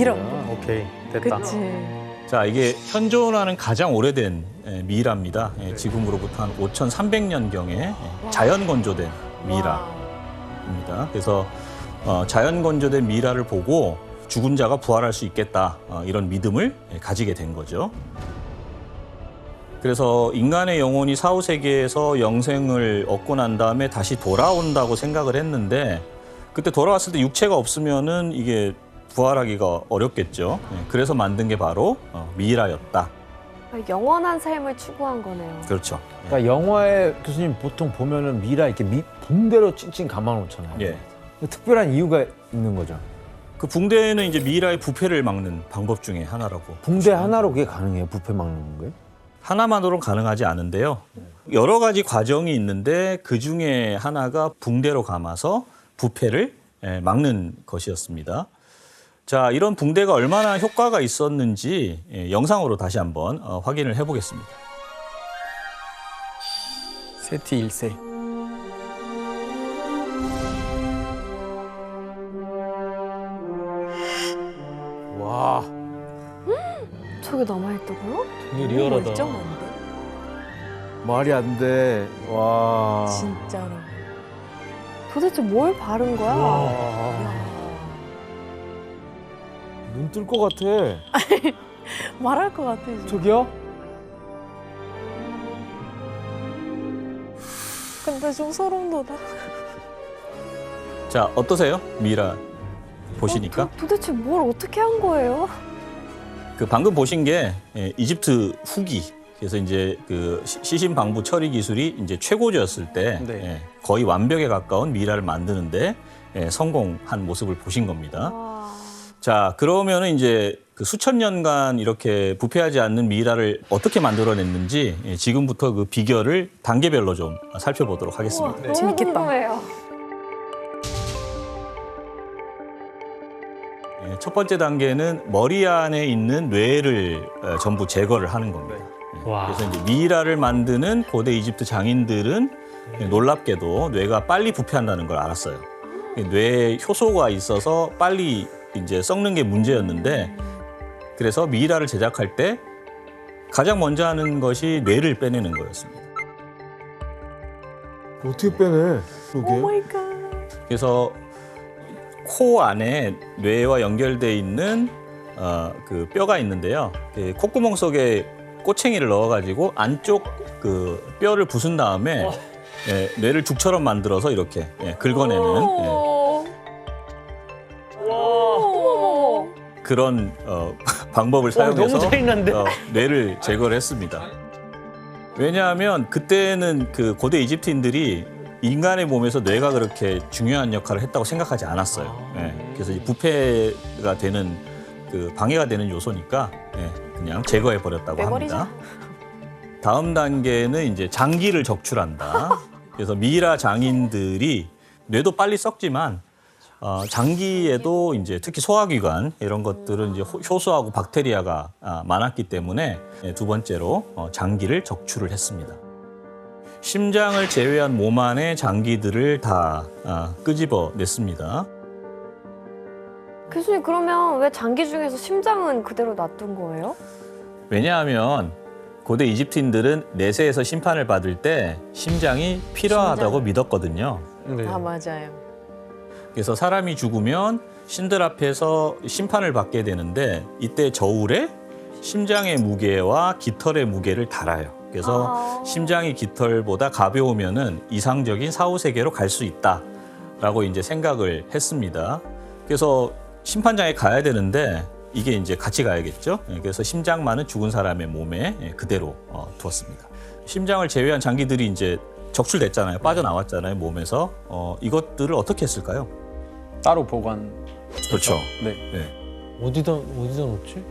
이런 거야. 오케이, 됐다. 그치. 자, 이게 현존하는 가장 오래된 미이라입니다. 지금으로부터 한 5,300년경에 자연 건조된 미이라입니다. 그래서 자연 건조된 미이라를 보고 죽은 자가 부활할 수 있겠다, 이런 믿음을 가지게 된 거죠. 그래서 인간의 영혼이 사후세계에서 영생을 얻고 난 다음에 다시 돌아온다고 생각을 했는데, 그때 돌아왔을 때 육체가 없으면은 이게 부활하기가 어렵겠죠. 그래서 만든 게 바로 미이라였다. 영원한 삶을 추구한 거네요. 그렇죠. 그러니까 영화에 교수님 보통 보면은 미라 이렇게 붕대로 찡찡 감아놓잖아요. 예. 특별한 이유가 있는 거죠. 그 붕대는 이제 미이라의 부패를 막는 방법 중에 하나라고. 붕대 하나로 그게 가능해요? 부패 막는 거예요? 하나만으로는 가능하지 않은데요. 여러 가지 과정이 있는데 그 중에 하나가 붕대로 감아서 부패를 막는 것이었습니다. 자, 이런 붕대가 얼마나 효과가 있었는지 영상으로 다시 한번 확인을 해보겠습니다. 세티 일세. 와, 저게 남아있다고요? 되게 리얼하다. 멀쩡한데? 말이 안 돼. 와. 진짜로. 도대체 뭘 바른 거야? 이야. 눈 뜰 것 같아. 말할 것 같아, 지금. 저기요? 근데 좀 소름 돋아. 자, 어떠세요? 미이라 보시니까? 도대체 뭘 어떻게 한 거예요? 그 방금 보신 게 이집트 후기. 그래서 이제 그 시신방부 처리 기술이 이제 최고조였을 때 네. 거의 완벽에 가까운 미이라를 만드는데 성공한 모습을 보신 겁니다. 와. 자, 그러면은 이제 그 수천 년간 이렇게 부패하지 않는 미이라를 어떻게 만들어냈는지 지금부터 그 비결을 단계별로 좀 살펴보도록 하겠습니다. 너무 재밌겠다. 궁금해요. 첫 번째 단계는 머리 안에 있는 뇌를 전부 제거를 하는 겁니다. 와. 그래서 이제 미이라를 만드는 고대 이집트 장인들은 놀랍게도 뇌가 빨리 부패한다는 걸 알았어요. 뇌에 효소가 있어서 빨리 이제 썩는 게 문제였는데, 그래서 미이라를 제작할 때 가장 먼저 하는 것이 뇌를 빼내는 거였습니다. 어떻게 빼내? 그러게. 오 마이 갓. 그래서 코 안에 뇌와 연결돼 있는 그 뼈가 있는데요. 그 콧구멍 속에 꼬챙이를 넣어가지고 안쪽 그 뼈를 부순 다음에 뇌를 죽처럼 만들어서 이렇게 긁어내는 어머. 그런 방법을 사용해서 너무 잔인한데? 뇌를 제거를 했습니다. 왜냐하면 그때는 그 고대 이집트인들이 인간의 몸에서 뇌가 그렇게 중요한 역할을 했다고 생각하지 않았어요. 그래서 이 부패가 되는 그 방해가 되는 요소니까 그냥 제거해 버렸다고 합니다. 다음 단계는 이제 장기를 적출한다. 그래서 미이라 장인들이 뇌도 빨리 썩지만 장기에도 이제 특히 소화기관 이런 것들은 이제 효소하고 박테리아가 많았기 때문에 두 번째로 장기를 적출을 했습니다. 심장을 제외한 몸 안의 장기들을 다 끄집어냈습니다. 교수님, 그러면 왜 장기 중에서 심장은 그대로 놔둔 거예요? 왜냐하면 고대 이집트인들은 내세에서 심판을 받을 때 심장이 필요하다고 믿었거든요. 네. 아, 맞아요. 그래서 사람이 죽으면 신들 앞에서 심판을 받게 되는데 이때 저울에 심장의 무게와 깃털의 무게를 달아요. 그래서 심장이 깃털보다 가벼우면은 이상적인 사후세계로 갈 수 있다라고 이제 생각을 했습니다. 그래서 심판장에 가야 되는데 이게 이제 같이 가야겠죠. 그래서 심장만은 죽은 사람의 몸에 그대로 두었습니다. 심장을 제외한 장기들이 이제 적출됐잖아요. 빠져나왔잖아요, 몸에서. 이것들을 어떻게 했을까요? 따로 보관. 그렇죠. 네. 어디다 놓지?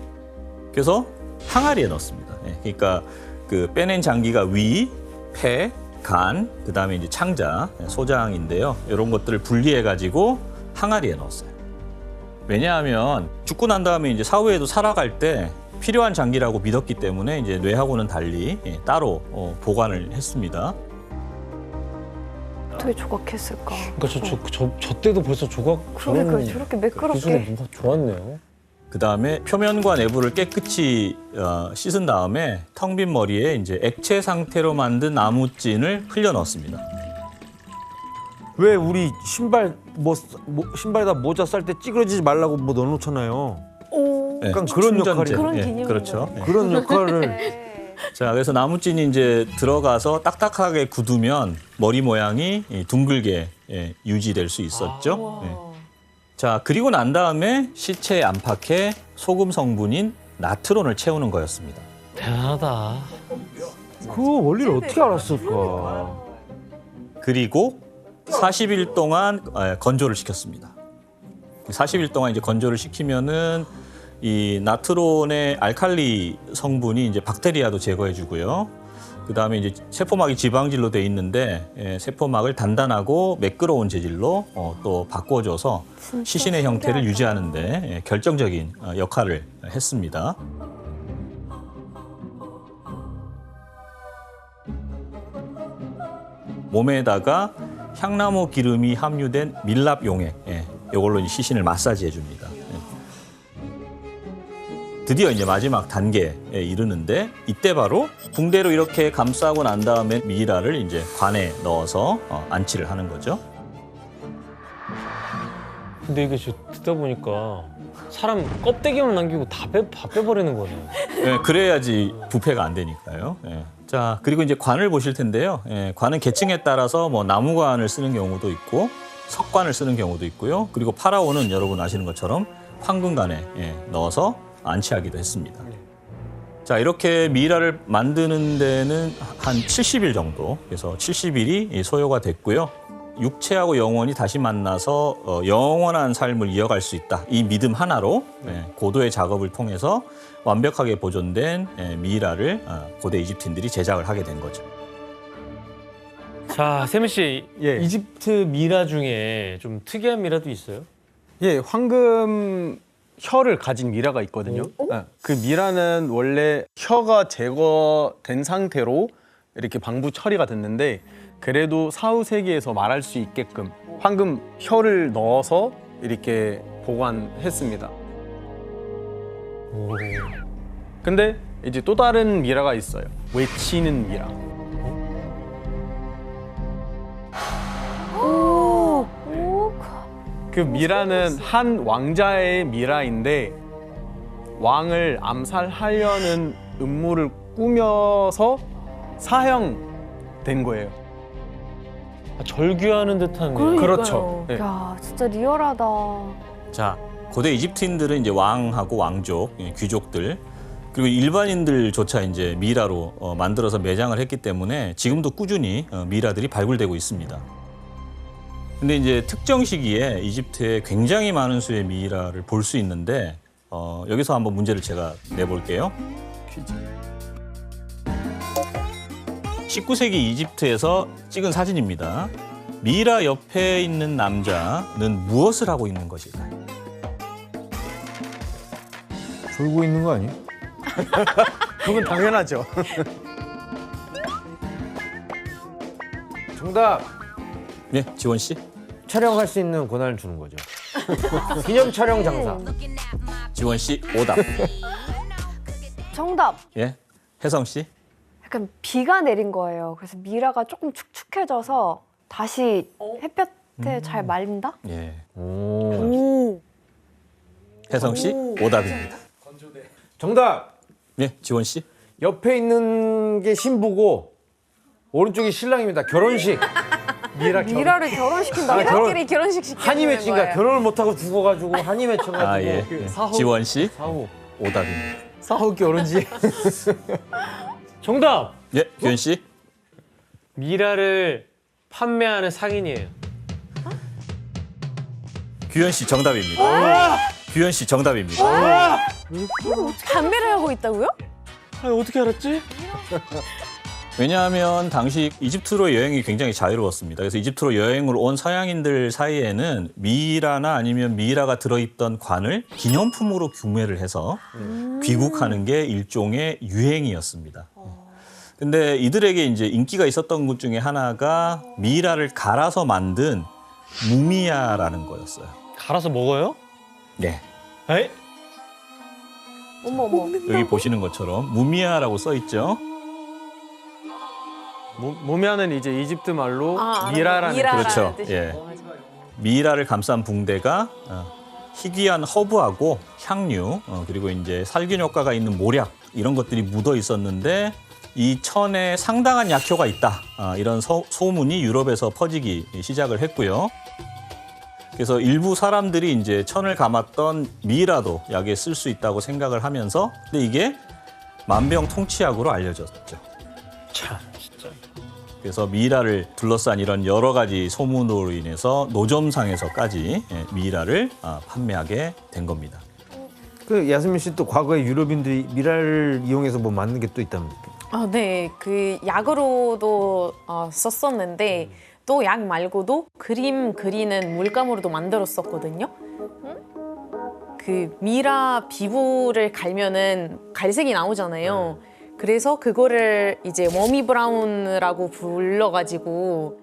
그래서 항아리에 넣습니다. 그러니까 그 빼낸 장기가 위, 폐, 간, 그다음에 이제 창자, 소장인데요. 이런 것들을 분리해 가지고 항아리에 넣었어요. 왜냐하면 죽고 난 다음에 이제 사후에도 살아갈 때 필요한 장기라고 믿었기 때문에 이제 뇌하고는 달리 따로 보관을 했습니다. 어떻게 조각했을까? 그러니까 저 때도 벌써 조각. 그러니까 저렇게 매끄럽게. 기술이 뭔가 좋았네요. 그다음에 표면과 내부를 깨끗이 씻은 다음에 텅 빈 머리에 이제 액체 상태로 만든 나무찐을 흘려 넣었습니다. 왜 우리 신발 신발에다 모자 쌀 때 찌그러지지 말라고 뭐 넣어놓잖아요. 오. 네, 약간 그런 충전재. 역할이- 그런 예, 개념인 그렇죠. 거예요. 예. 그런 역할을 네. 자, 그래서 나무찐이 이제 들어가서 딱딱하게 굳으면 머리 모양이 둥글게 유지될 수 있었죠. 예. 자, 그리고 난 다음에 시체 안팎에 소금 성분인 나트론을 채우는 거였습니다. 대단하다. 그 원리를 어떻게 알았을까? 그리고 40일 동안 건조를 시켰습니다. 40일 동안 이제 건조를 시키면은 이 나트론의 알칼리 성분이 이제 박테리아도 제거해주고요. 그 다음에 이제 세포막이 지방질로 돼 있는데 세포막을 단단하고 매끄러운 재질로 또 바꿔줘서 시신의 형태를 유지하는데 결정적인 역할을 했습니다. 몸에다가 향나무 기름이 함유된 밀랍 용액, 이걸로 이제 시신을 마사지해 줍니다. 드디어 이제 마지막 단계에 이르는데 이때 바로 붕대로 이렇게 감싸고 난 다음에 미이라를 이제 관에 넣어서 안치를 하는 거죠. 근데 이게 저 듣다 보니까 사람 껍데기만 남기고 다 빼버리는 거네요. 그래야지 부패가 안 되니까요. 자, 그리고 이제 관을 보실 텐데요. 관은 계층에 따라서 뭐 나무관을 쓰는 경우도 있고 석관을 쓰는 경우도 있고요. 그리고 파라오는 여러분 아시는 것처럼 황금관에 넣어서 안치하기도 했습니다. 자, 이렇게 미이라를 만드는 데는 한 70일 정도, 그래서 70일이 소요가 됐고요. 육체하고 영혼이 다시 만나서 영원한 삶을 이어갈 수 있다. 이 믿음 하나로 고도의 작업을 통해서 완벽하게 보존된 미이라를 고대 이집트인들이 제작을 하게 된 거죠. 자, 세미 씨, 예. 이집트 미라 중에 좀 특이한 미라도 있어요? 예, 황금 혀를 가진 미라가 있거든요. 예, 그 미라는 원래 혀가 제거된 상태로 이렇게 방부 처리가 됐는데 그래도 사후 세계에서 말할 수 있게끔 황금 혀를 넣어서 이렇게 보관했습니다. 오. 근데 이제 또 다른 미라가 있어요. 외치는 미라. 오. 그 미라는 한 왕자의 미라인데 왕을 암살하려는 음모를 꾸며서 사형된 거예요. 아, 절규하는 듯한 그러니까요. 그렇죠. 네. 야, 진짜 리얼하다. 자, 고대 이집트인들은 이제 왕하고 왕족, 귀족들 그리고 일반인들조차 이제 미라로 만들어서 매장을 했기 때문에 지금도 꾸준히 미라들이 발굴되고 있습니다. 근데 이제 특정 시기에 이집트에 굉장히 많은 수의 미이라를 볼 수 있는데 여기서 한번 문제를 제가 내볼게요. 19세기 이집트에서 찍은 사진입니다. 미이라 옆에 있는 남자는 무엇을 하고 있는 것일까요? 졸고 있는 거 아니에요? 그건 당연하죠. 정답! 네, 지원 씨. 촬영할 수 있는 권한을 주는 거죠. 기념 촬영 장사. 지원 씨 오답. 정답. 예, 혜성 씨. 약간 비가 내린 거예요. 그래서 미라가 조금 축축해져서 다시 햇볕에 잘 말린다? 예, 오. 오. 혜성 씨 오답입니다. 정답! 예, 지원 씨. 옆에 있는 게 신부고 오른쪽이 신랑입니다. 결혼식. 미라를 결혼시킨다. 아, 결혼- 미라끼리 결혼식 시키는 한이 거예요. 맺힌가 결혼을 못하고 죽어가지고 한이 맺혀가지고 아, 예. 그 예. 사후 지원 씨 사후 오답입니다. 사후 결혼식. 정답! 예, 규현 씨. 미라를 판매하는 상인이에요. 규현 씨 정답입니다. 규현 씨 정답입니다. 담배를 하고 있다고요? 아니, 어떻게 알았지? 왜냐하면 당시 이집트로 여행이 굉장히 자유로웠습니다. 그래서 이집트로 여행을 온 서양인들 사이에는 미이라나 아니면 미이라가 들어있던 관을 기념품으로 구매를 해서 귀국하는 게 일종의 유행이었습니다. 근데 이들에게 이제 인기가 있었던 것 중에 하나가 미이라를 갈아서 만든 무미야라는 거였어요. 갈아서 먹어요? 네. 에이? 어머 어머. 여기 보시는 것처럼 무미아라고 써 있죠. 무미아는 이제 이집트 말로 알아요. 미라라는 미라라는 그렇죠. 뜻이고. 예. 맞아. 미이라를 감싼 붕대가 희귀한 허브하고 향유 그리고 이제 살균 효과가 있는 모략 이런 것들이 묻어 있었는데 이 천에 상당한 약효가 있다 이런 소문이 유럽에서 퍼지기 시작을 했고요. 그래서 일부 사람들이 이제 천을 감았던 미이라도 약에 쓸 수 있다고 생각을 하면서 근데 이게 만병통치약으로 알려졌죠. 참 진짜. 그래서 미이라를 둘러싼 이런 여러 가지 소문으로 인해서 노점상에서까지 미이라를 판매하게 된 겁니다. 그 야스민 씨 또 과거에 유럽인들이 미라를 이용해서 뭐 만든 게 또 있답니까? 네, 그 약으로도 썼었는데 또 약 말고도 그림 그리는 물감으로도 만들었었거든요. 그 미라 피부를 갈면은 갈색이 나오잖아요. 그래서 그거를 이제 워미 브라운이라고 불러가지고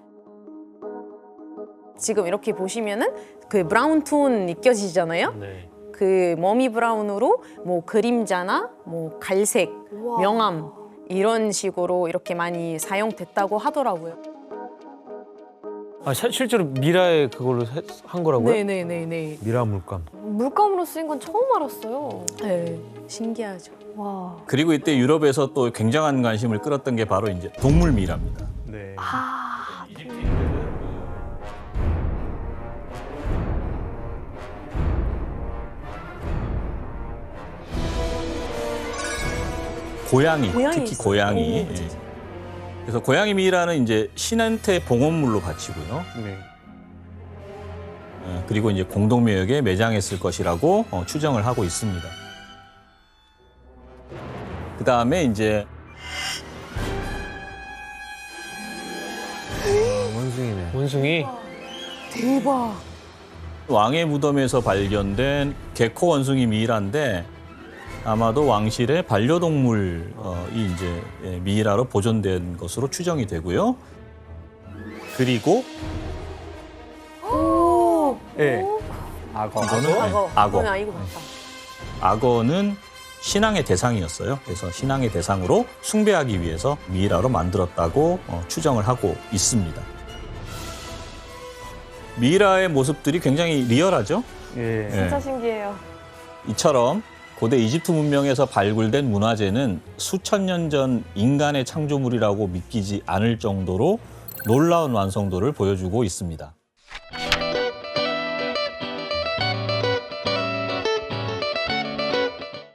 지금 이렇게 보시면은 그 브라운 톤 느껴지잖아요. 네. 그 머미 브라운으로 뭐 그림자나 뭐 갈색, 우와. 명암 이런 식으로 이렇게 많이 사용됐다고 하더라고요. 아 실제로 미라에 그걸로 한 거라고요? 네네네네. 미라 물감. 물감으로 쓰인 건 처음 알았어요. 네, 신기하죠. 와. 그리고 이때 유럽에서 또 굉장한 관심을 끌었던 게 바로 이제 동물 미라입니다. 네. 아. 고양이, 고양이 특히 있어요. 고양이. 오, 예. 진짜. 그래서 고양이 미라는 이제 신한테 봉헌물로 바치고요. 네. 그리고 이제 공동묘역에 매장했을 것이라고 추정을 하고 있습니다. 그 다음에 이제 원숭이네. 원숭이. 대박. 왕의 무덤에서 발견된 개코 원숭이 미이라인데 아마도 왕실의 반려동물이 이제 미이라로 보존된 것으로 추정이 되고요. 그리고 예. 악어. 이거는 악어. 악어. 이거 맞다. 악어는 신앙의 대상이었어요. 그래서 신앙의 대상으로 숭배하기 위해서 미이라로 만들었다고 추정을 하고 있습니다. 미이라의 모습들이 굉장히 리얼하죠. 예. 예. 진짜 신기해요. 이처럼 고대 이집트 문명에서 발굴된 문화재는 수천 년 전 인간의 창조물이라고 믿기지 않을 정도로 놀라운 완성도를 보여주고 있습니다.